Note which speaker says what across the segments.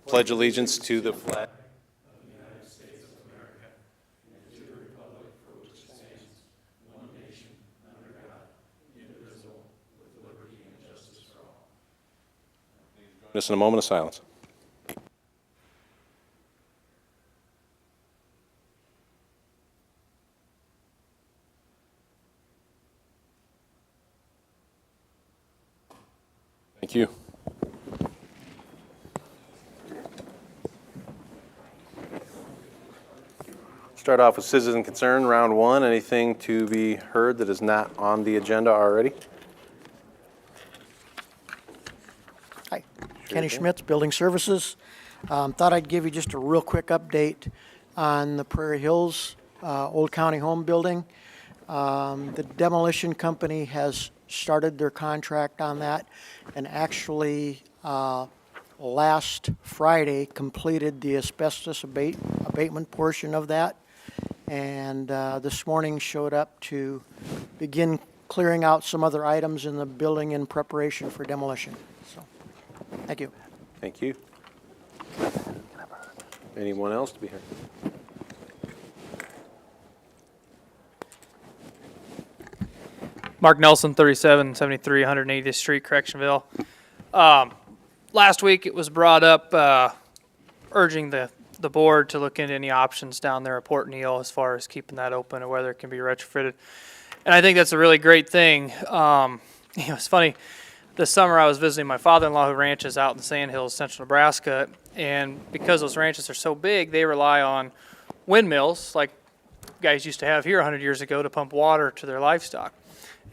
Speaker 1: pledge allegiance to the flag just in a moment of silence. Thank you. Start off with citizen concern, round one. Anything to be heard that is not on the agenda already?
Speaker 2: Hi, Kenny Schmitz, Building Services. Thought I'd give you just a real quick update on the Prairie Hills Old County Home building. The demolition company has started their contract on that and actually last Friday completed the asbestos abatement portion of that. And this morning showed up to begin clearing out some other items in the building in preparation for demolition. So, thank you.
Speaker 1: Thank you. Anyone else to be heard?
Speaker 3: Mark Nelson, 3773 180th Street, Correctionville. Last week it was brought up urging the board to look into any options down there at Port Neal as far as keeping that open or whether it can be retrofitted. And I think that's a really great thing. It's funny, this summer I was visiting my father-in-law who ranches out in the Sandhills, central Nebraska, and because those ranches are so big, they rely on windmills like guys used to have here 100 years ago to pump water to their livestock.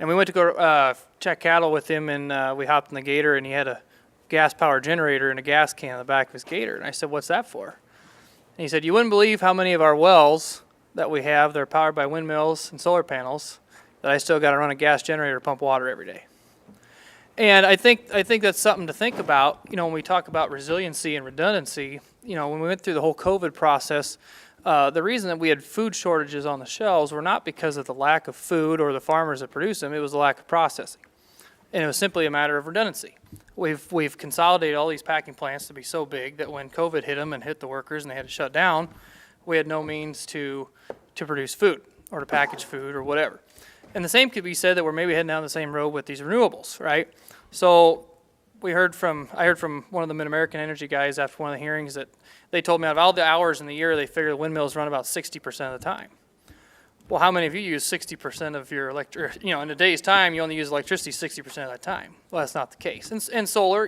Speaker 3: And we went to go check cattle with him, and we hopped in the gator, and he had a gas-powered generator and a gas can in the back of his gator. And I said, "What's that for?" And he said, "You wouldn't believe how many of our wells that we have that are powered by windmills and solar panels that I still got to run a gas generator to pump water every day." And I think that's something to think about. When we talk about resiliency and redundancy, when we went through the whole COVID process, the reason that we had food shortages on the shelves were not because of the lack of food or the farmers that produce them, it was the lack of processing. And it was simply a matter of redundancy. We've consolidated all these packing plants to be so big that when COVID hit them and hit the workers and they had to shut down, we had no means to produce food or to package food or whatever. And the same could be said that we're maybe heading down the same road with these renewables, right? So I heard from one of the Mid-American Energy guys after one of the hearings that they told me out of all the hours in the year, they figure the windmills run about 60% of the time. Well, how many of you use 60% of your electricity? In a day's time, you only use electricity 60% of the time. Well, that's not the case. And solar,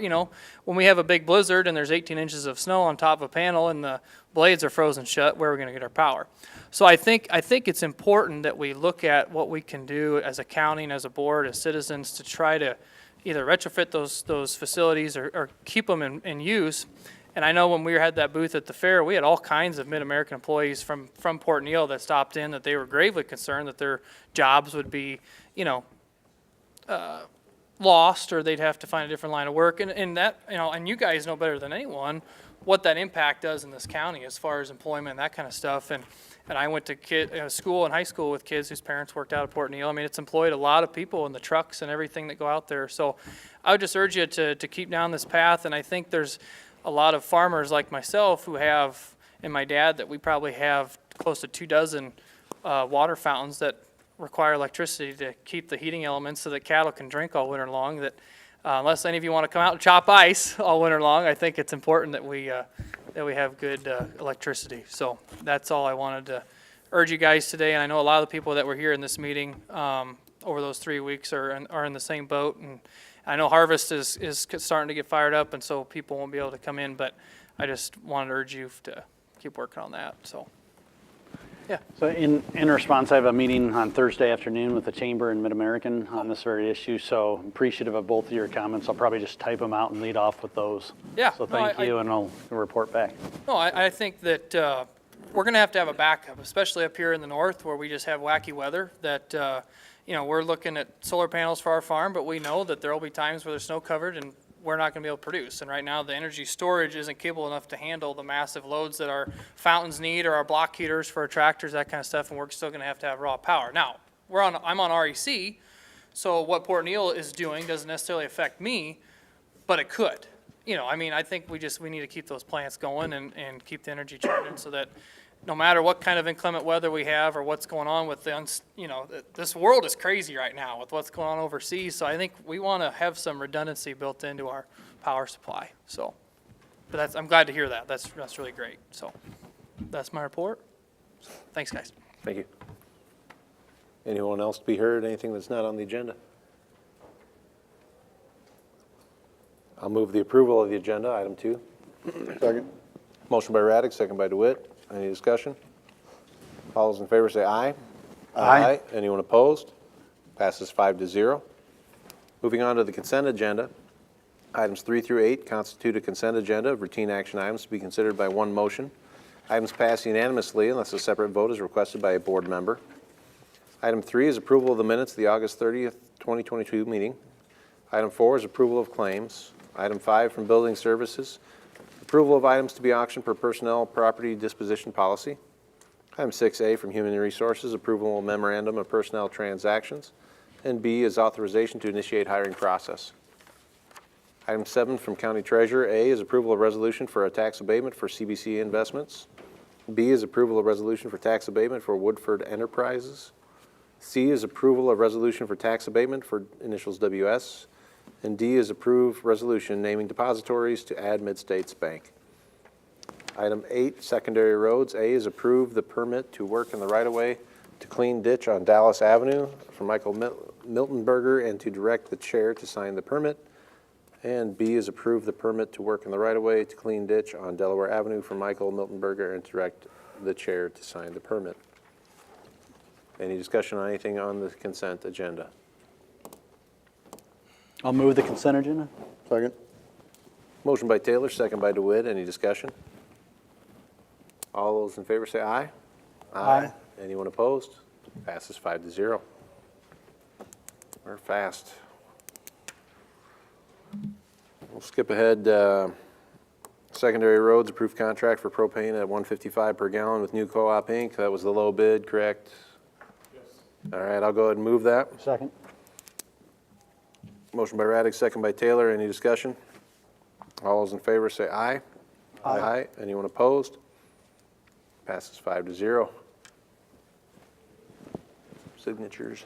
Speaker 3: when we have a big blizzard and there's 18 inches of snow on top of a panel and the blades are frozen shut, where are we going to get our power? So I think it's important that we look at what we can do as a county and as a board, as citizens, to try to either retrofit those facilities or keep them in use. And I know when we had that booth at the fair, we had all kinds of Mid-American employees from Port Neal that stopped in that they were gravely concerned that their jobs would be, lost, or they'd have to find a different line of work. And that, and you guys know better than anyone what that impact does in this county as far as employment and that kind of stuff. And I went to school and high school with kids whose parents worked out at Port Neal. I mean, it's employed a lot of people in the trucks and everything that go out there. So I would just urge you to keep down this path. And I think there's a lot of farmers like myself who have, and my dad, that we probably have close to 24 water fountains that require electricity to keep the heating elements so that cattle can drink all winter long. That unless any of you want to come out and chop ice all winter long, I think it's important that we have good electricity. So that's all I wanted to urge you guys today. And I know a lot of the people that were here in this meeting over those 3 weeks are in the same boat. And I know harvest is starting to get fired up, and so people won't be able to come in, but I just wanted to urge you to keep working on that. So, yeah.
Speaker 4: So in response, I have a meeting on Thursday afternoon with the Chamber and Mid-American on this very issue, so I'm appreciative of both of your comments. I'll probably just type them out and lead off with those.
Speaker 3: Yeah.
Speaker 4: So thank you, and I'll report back.
Speaker 3: No, I think that we're going to have a backup, especially up here in the north where we just have wacky weather that we're looking at solar panels for our farm, but we know that there will be times where they're snow covered and we're not going to be able to produce. And right now the energy storage isn't capable enough to handle the massive loads that our fountains need or our block heaters for our tractors, that kind of stuff, and we're still going to have raw power. Now, I'm on REC, so what Port Neal is doing doesn't necessarily affect me, but it could. I mean, I think we need to keep those plants going and keep the energy churning so that no matter what kind of inclement weather we have or what's going on with this world is crazy right now with what's going on overseas. So I think we want to have some redundancy built into our power supply. So, but I'm glad to hear that. That's really great. So that's my report. Thanks, guys.
Speaker 1: Thank you. Anyone else to be heard? Anything that's not on the agenda? I'll move the approval of the agenda, item 2.
Speaker 5: Second.
Speaker 1: Motion by Raddick, second by DeWitt. Any discussion? All those in favor say aye.
Speaker 4: Aye.
Speaker 1: Anyone opposed? Passes 5-0. Moving on to the consent agenda. Items 3 through 8 constitute a consent agenda of routine action items to be considered by one motion. Items pass unanimously unless a separate vote is requested by a board member. Item 3 is approval of the minutes of the August 30th, 2022 meeting. Item 4 is approval of claims. Item 5 from Building Services, approval of items to be auctioned per personnel property disposition policy. Item 6A from Human Resources, approval of memorandum of personnel transactions. And B is authorization to initiate hiring process. Item 7 from County Treasurer, A is approval of resolution for a tax abatement for CBC investments. B is approval of resolution for tax abatement for Woodford Enterprises. C is approval of resolution for tax abatement for initials WS. And D is approved resolution naming depositories to add Mid-States Bank. Item 8, secondary roads. A is approve the permit to work in the right-of-way to clean ditch on Dallas Avenue for Michael Miltonberger and to direct the chair to sign the permit. And B is approve the permit to work in the right-of-way to clean ditch on Delaware Avenue for Michael Miltonberger and direct the chair to sign the permit. Any discussion on anything on the consent agenda?
Speaker 4: I'll move the consent agenda.
Speaker 5: Second.
Speaker 1: Motion by Taylor, second by DeWitt. Any discussion? All those in favor say aye.
Speaker 4: Aye.
Speaker 1: Anyone opposed? Passes 5-0. We're fast. We'll skip ahead. Secondary roads, approved contract for propane at $1.55 per gallon with New Co-op Inc. That was the low bid, correct? Yes. All right, I'll go ahead and move that.
Speaker 4: Second.
Speaker 1: Motion by Raddick, second by Taylor. Any discussion? All those in favor say aye. Aye. Anyone opposed? Passes 5-0. Signatures.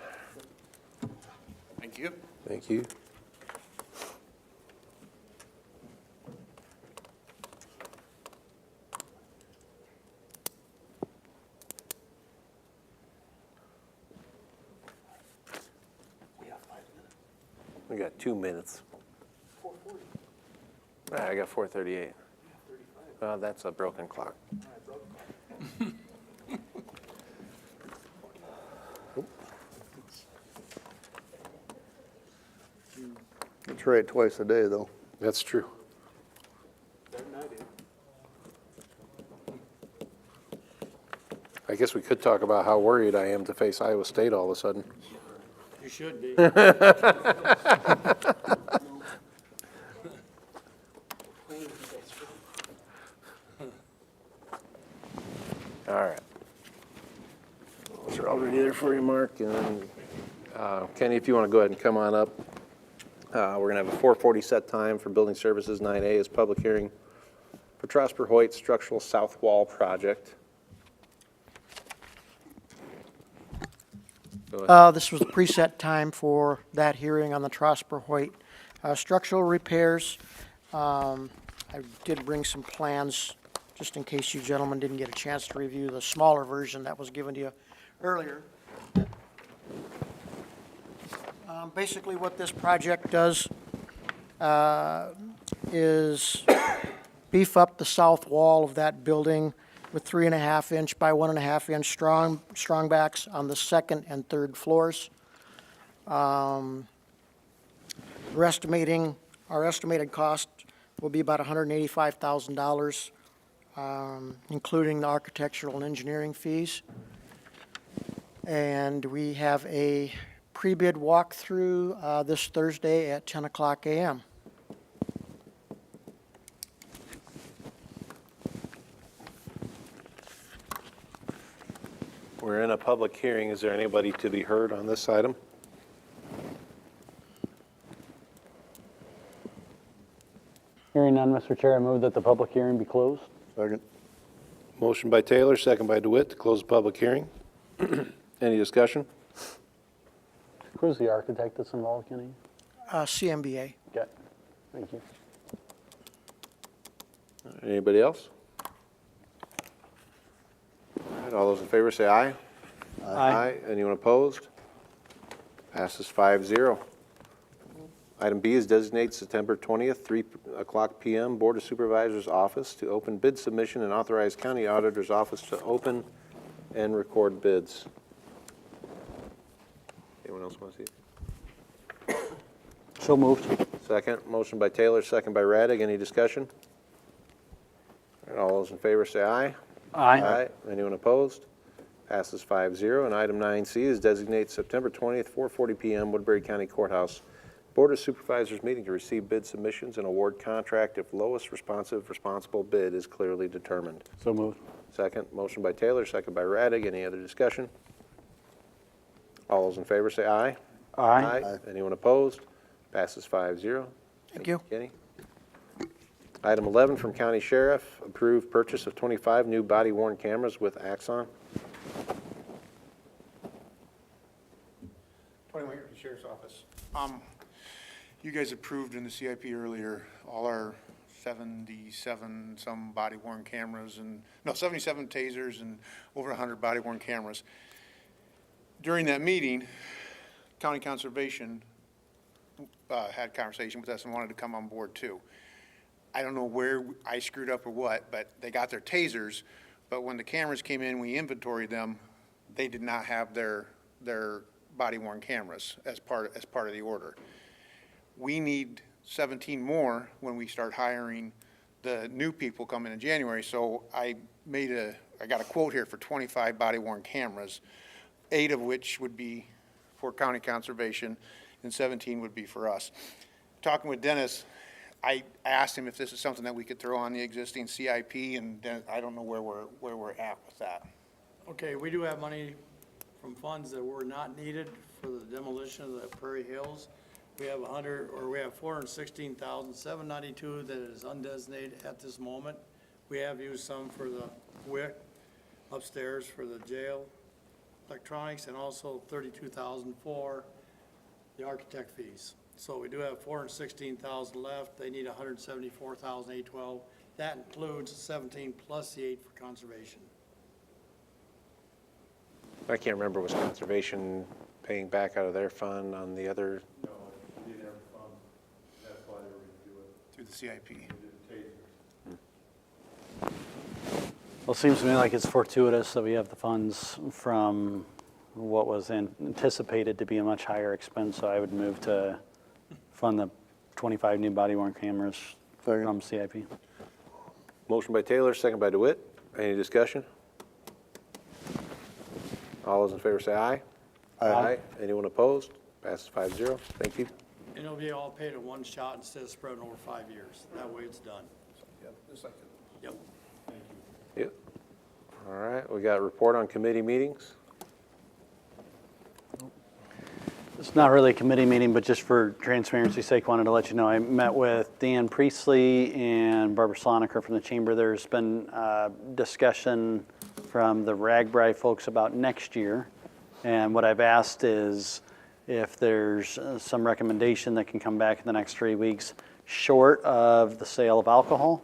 Speaker 5: Thank you.
Speaker 1: Thank you. We got 2 minutes. 4:40. I got 4:38. Well, that's a broken clock.
Speaker 5: It's right twice a day, though.
Speaker 1: That's true. I guess we could talk about how worried I am to face Iowa State all of a sudden.
Speaker 6: You should be.
Speaker 1: All right. Those are already there for you, Mark. And then, Kenny, if you want to go ahead and come on up. We're going to have a 4:40 set time for Building Services. 9A is public hearing for Trasper Hoyt Structural South Wall Project. Go ahead.
Speaker 2: This was the preset time for that hearing on the Trasper Hoyt structural repairs. I did bring some plans, just in case you gentlemen didn't get a chance to review the smaller version that was given to you earlier. Basically, what this project does is beef up the south wall of that building with 3.5 inch by 1.5 inch strong backs on the second and third floors. Our estimated cost will be about $185,000, including the architectural and engineering fees. And we have a pre-bid walkthrough this Thursday at 10 o'clock a.m.
Speaker 1: We're in a public hearing. Is there anybody to be heard on this item?
Speaker 4: Hearing none, Mr. Chair, I move that the public hearing be closed.
Speaker 5: Second.
Speaker 1: Motion by Taylor, second by DeWitt to close the public hearing. Any discussion?
Speaker 4: Who's the architect that's involved, Kenny?
Speaker 2: CMBA.
Speaker 4: Okay, thank you.
Speaker 1: Anybody else? All right, all those in favor say aye. Anyone opposed? Passes 5-0. Item B is designate September 20th, 3:00 p.m. Board of Supervisors office to open bid submission and authorize county auditor's office to open and record bids. Anyone else want to see it?
Speaker 4: So moved.
Speaker 1: Second, motion by Taylor, second by Raddick. Any discussion? All right, all those in favor say aye.
Speaker 4: Aye.
Speaker 1: Anyone opposed? Passes 5-0. And item 9C is designate September 20th, 4:40 p.m. Woodbury County Courthouse Board of Supervisors meeting to receive bid submissions and award contract if lowest responsible bid is clearly determined.
Speaker 4: So moved.
Speaker 1: Second, motion by Taylor, second by Raddick. Any other discussion? All those in favor say aye. Anyone opposed? Passes 5-0.
Speaker 2: Thank you.
Speaker 1: Kenny. Item 11 from County Sheriff, approved purchase of 25 new body-worn cameras with Axon.
Speaker 6: Tony Winger, the Sheriff's Office. You guys approved in the CIP earlier, all our 77 some body-worn cameras and, no, 77 tasers and over 100 body-worn cameras. During that meeting, County Conservation had conversation with us and wanted to come on board too. I don't know where I screwed up or what, but they got their tasers, but when the cameras came in, we inventoried them, they did not have their body-worn cameras as part of the order. We need 17 more when we start hiring the new people coming in January, so I got a quote here for 25 body-worn cameras, 8 of which would be for County Conservation and 17 would be for us. Talking with Dennis, I asked him if this is something that we could throw on the existing CIP, and I don't know where we're at with that.
Speaker 7: Okay, we do have money from funds that were not needed for the demolition of the Prairie Hills. We have $416,792 that is undesignated at this moment. We have used some for the WIC upstairs for the jail electronics and also $32,000 for the architect fees. So we do have $416,000 left. They need $174,812. That includes 17 plus the 8 for conservation.
Speaker 1: I can't remember, was Conservation paying back out of their fund on the other?
Speaker 8: No, they didn't have a fund, that's why they were gonna do it.
Speaker 6: Through the CIP.
Speaker 8: They did the tasers.
Speaker 4: Well, it seems to me like it's fortuitous that we have the funds from what was anticipated to be a much higher expense, so I would move to fund the 25 new body-worn cameras
Speaker 5: Second.
Speaker 4: from CIP.
Speaker 1: Motion by Taylor, second by DeWitt. Any discussion? All those in favor say aye. Anyone opposed? Passes 5-0. Thank you.
Speaker 7: And it'll be all paid in one shot instead of spreading over 5 years. That way it's done.
Speaker 6: Yep, just like
Speaker 7: Yep.
Speaker 1: Yep. All right, we got a report on committee meetings.
Speaker 4: It's not really a committee meeting, but just for transparency's sake, wanted to let you know, I met with Dan Priestley and Barbara Sloniker from the Chamber. There's been discussion from the Ragbri folks about next year. And what I've asked is if there's some recommendation that can come back in the next 3 weeks, short of the sale of alcohol,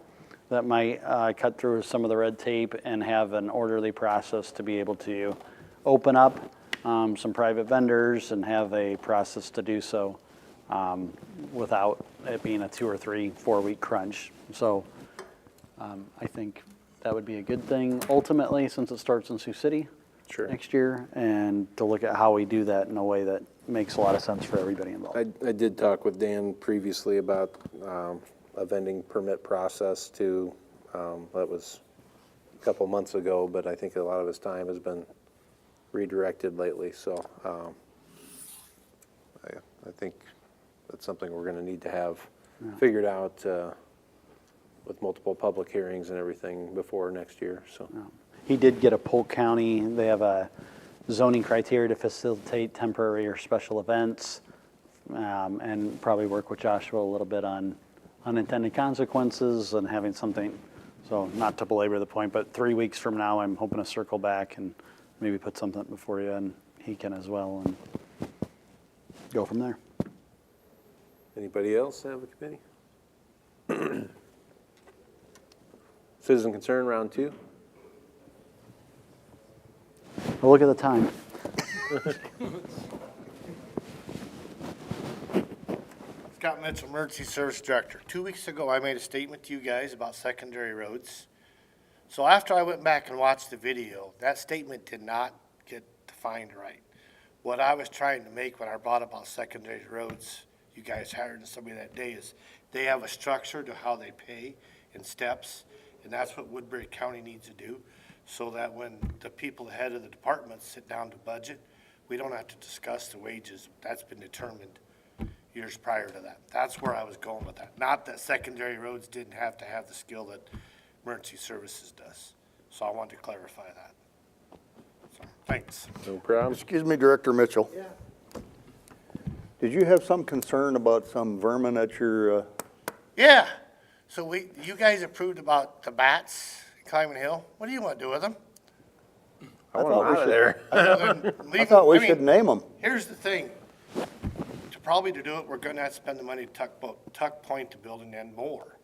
Speaker 4: that might cut through some of the red tape and have an orderly process to be able to open up some private vendors and have a process to do so without it being a 2 or 3, 4 week crunch. So I think that would be a good thing ultimately, since it starts in Sioux City next year, and to look at how we do that in a way that makes a lot of sense for everybody involved.
Speaker 1: I did talk with Dan previously about a vending permit process too. That was a couple months ago, but I think a lot of his time has been redirected lately. So I think that's something we're going to need to have figured out with multiple public hearings and everything before next year. So
Speaker 4: He did get a Polk County, they have a zoning criteria to facilitate temporary or special events, and probably work with Joshua a little bit on unintended consequences and having something, so not to belabor the point, but 3 weeks from now, I'm hoping to circle back and maybe put something before you, and he can as well, and go from there.
Speaker 1: Anybody else have a committee? Citizen concern, round two.
Speaker 4: Well, look at the time.
Speaker 6: Scott Mitchell, Emergency Service Director. 2 weeks ago, I made a statement to you guys about secondary roads. So after I went back and watched the video, that statement did not get defined right. What I was trying to make when I brought up about secondary roads, you guys hired somebody that day, is they have a structure to how they pay in steps, and that's what Woodbury County needs to do, so that when the people head of the departments sit down to budget, we don't have to discuss the wages. That's been determined years prior to that. That's where I was going with that. Not that secondary roads didn't have to have the skill that emergency services does. So I wanted to clarify that. So, thanks.
Speaker 1: No problem.
Speaker 5: Excuse me, Director Mitchell.
Speaker 2: Yeah.
Speaker 5: Did you have some concern about some vermin at your,
Speaker 6: Yeah, so you guys approved about the bats climbing hill. What do you want to do with them?
Speaker 1: I want them out of there.
Speaker 5: I thought we should name them.
Speaker 6: Here's the thing. To do it, we're gonna have to spend the money to tuck point the building and more.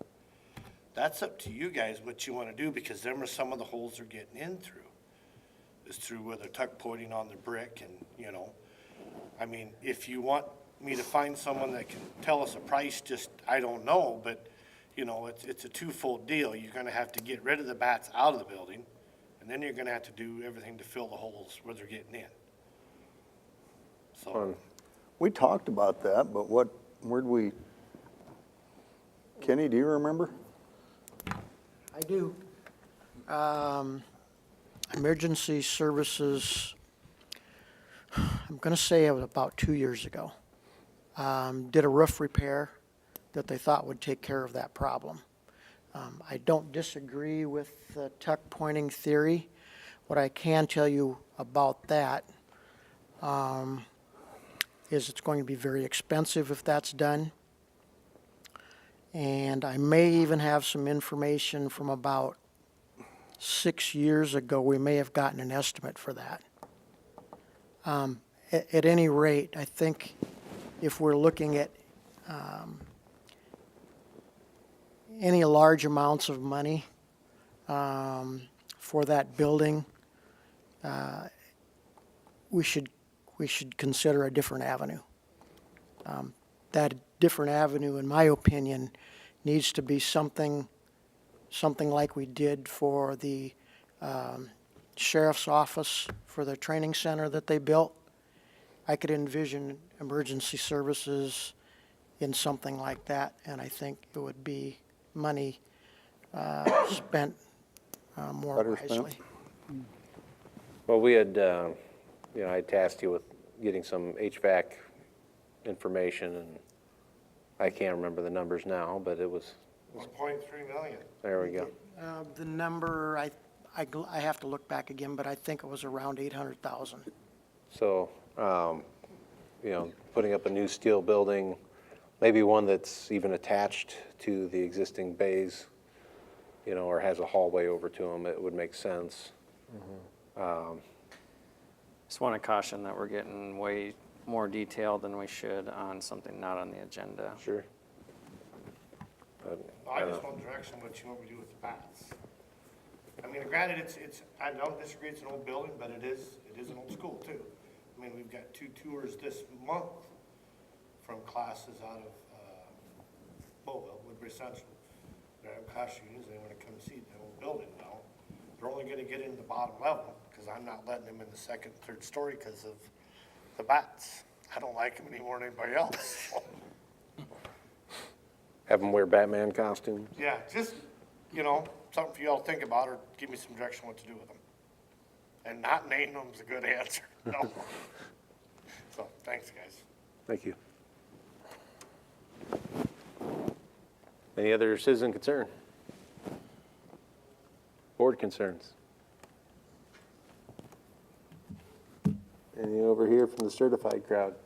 Speaker 6: That's up to you guys what you wanna do, because them are some of the holes they're getting in through. Is through where they're tuck pointing on the brick and, you know. I mean, if you want me to find someone that can tell us a price, I don't know, but, you know, it's a twofold deal. You're gonna have to get rid of the bats out of the building, and then you're gonna have to do everything to fill the holes where they're getting in. So,
Speaker 5: We talked about that, but where'd we, Kenny, do you remember?
Speaker 2: I do. Emergency services, I'm going to say it was about 2 years ago, did a roof repair that they thought would take care of that problem. I don't disagree with the tuck pointing theory. What I can tell you about that is it's going to be very expensive if that's done. And I may even have some information from about 6 years ago. We may have gotten an estimate for that. At any rate, I think if we're looking at any large amounts of money for that building, we should consider a different avenue. That different avenue, in my opinion, needs to be something like we did for the sheriff's office for the training center that they built. I could envision emergency services in something like that, and I think it would be money spent more
Speaker 5: Better spent.
Speaker 2: wisely.
Speaker 1: Well, we had, I tasked you with getting some HVAC information, and I can't remember the numbers now, but it was,
Speaker 6: 1.3 million.
Speaker 1: there we go.
Speaker 2: The number, I have to look back again, but I think it was around 800,000.
Speaker 1: So, putting up a new steel building, maybe one that's even attached to the existing bays, or has a hallway over to them, it would make sense.
Speaker 9: Just want to caution that we're getting way more detailed than we should on something not on the agenda.
Speaker 1: Sure.
Speaker 6: I just want direction what you want me to do with the bats. I mean, granted, I don't disagree, it's an old building, but it is an old school too. I mean, we've got 2 tours this month from classes out of, Woodbury Central. They have class unions, they want to come see the old building now. They're only gonna get into the bottom level, because I'm not letting them in the second, third story because of the bats. I don't like them any more than anybody else.
Speaker 1: Have them wear Batman costumes.
Speaker 6: Yeah, just, something for y'all to think about, or give me some direction what to do with them. And not name them is a good answer, no. So, thanks, guys.
Speaker 1: Thank you. Any other citizen concern? Board concerns? Any over here from the certified crowd?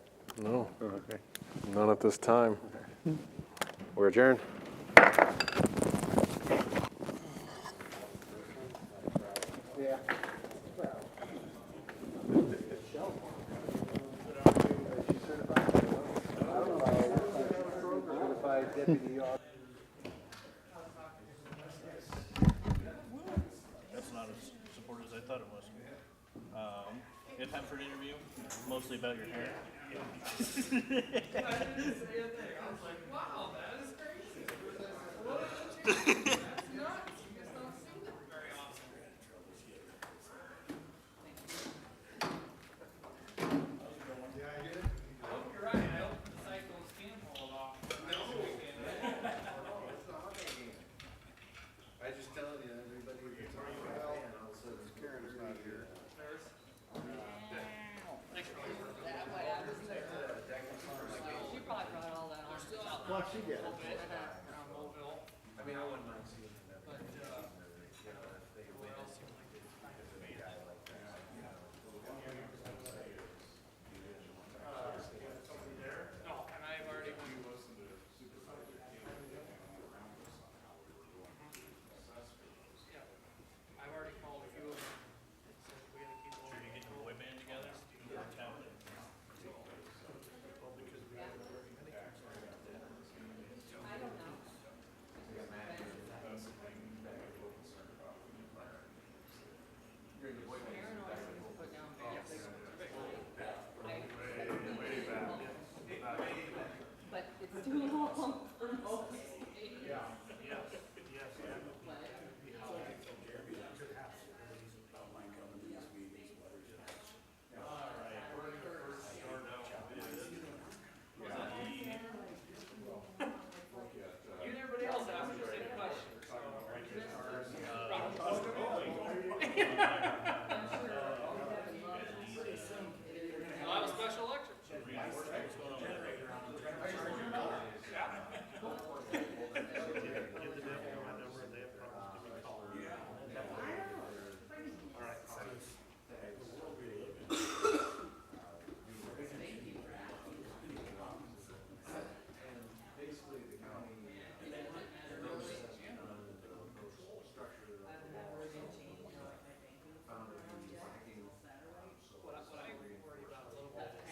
Speaker 10: No,
Speaker 1: Okay.
Speaker 10: none at this time.
Speaker 1: We're adjourned.
Speaker 10: That's not as supportive as I thought it was. You have time for an interview? Mostly about your hair.
Speaker 1: I just telling you, everybody was talking about and all of a sudden Karen's not here.
Speaker 11: She probably brought all that on.
Speaker 5: Well, she did.